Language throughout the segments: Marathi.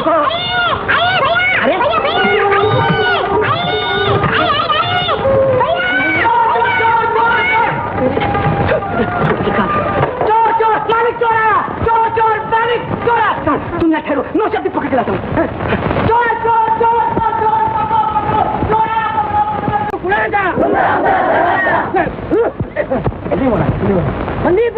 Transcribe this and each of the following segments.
तुम ठहरो, नो शब्द पकड़ के लाता हूँ। चोर चोर चोर संदीप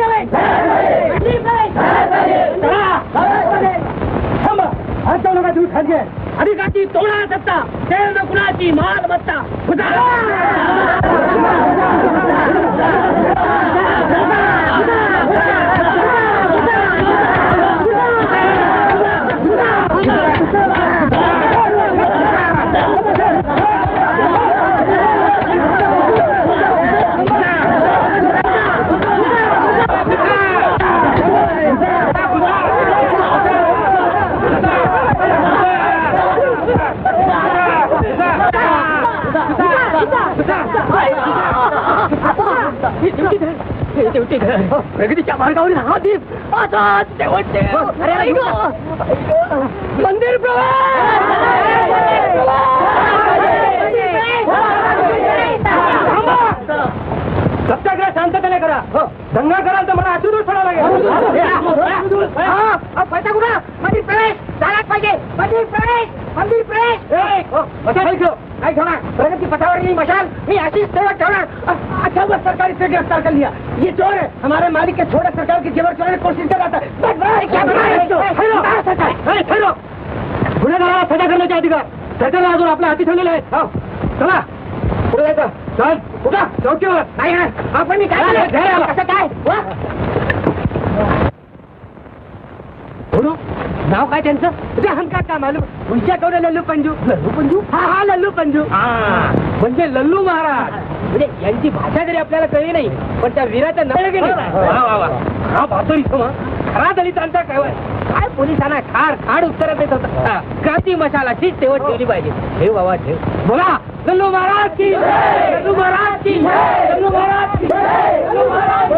नका दूध खाली अधिकाची तोडा सत्ता केंद्र कुणाची मालमत्ता प्रगतीच्या मार्गावर हा दीप मंदिर सत्याग्रह शांततेने करा. दंगा कराल तर मला आतून सोडावं लागेल. पैसा कुठं मंदिर प्रवेश झालाच पाहिजे. मंदिर प्रवेश मंदिर प्रवेश काय ठेवणार प्रगती पथावर ये मशाल मी अशीच सेवक ठेवणार. अच्छा वो सरकारी से गिरफ्तार कर लिया. ये चोर है हमारे मालिक के छोड़े सरकार की जेवर चोरने की कोशिश कर रहा था. गुन्हेगाराला सजा करण्याचे अधिकार सरकारला अजून आपल्या हाती ठेवलेले आहेत. चला पुढे जायचं. चल कुठं चौकीवर नाही आपण मी काय कसं काय नाव काय त्यांचं ते हमका का मालूम उंच्या कवडे लल्लू पंजू. लल्लू पंजू हा लल्लू पंजू म्हणजे लल्लू महाराज. म्हणजे यांची भाषा जरी आपल्याला कळली नाही पण त्या वीराच्या नळ गेली. हा भातो इथं खरा दलितांचा काय पोलिसांना खाड खाड उत्तर देत होता. क्रांती मशालाचीच तेवढ ठेवली पाहिजे. ठेव बाबा ठेव. बोला लल्लू महाराज की लल्लू महाराज की लल्लू महाराज की लल्लू महाराज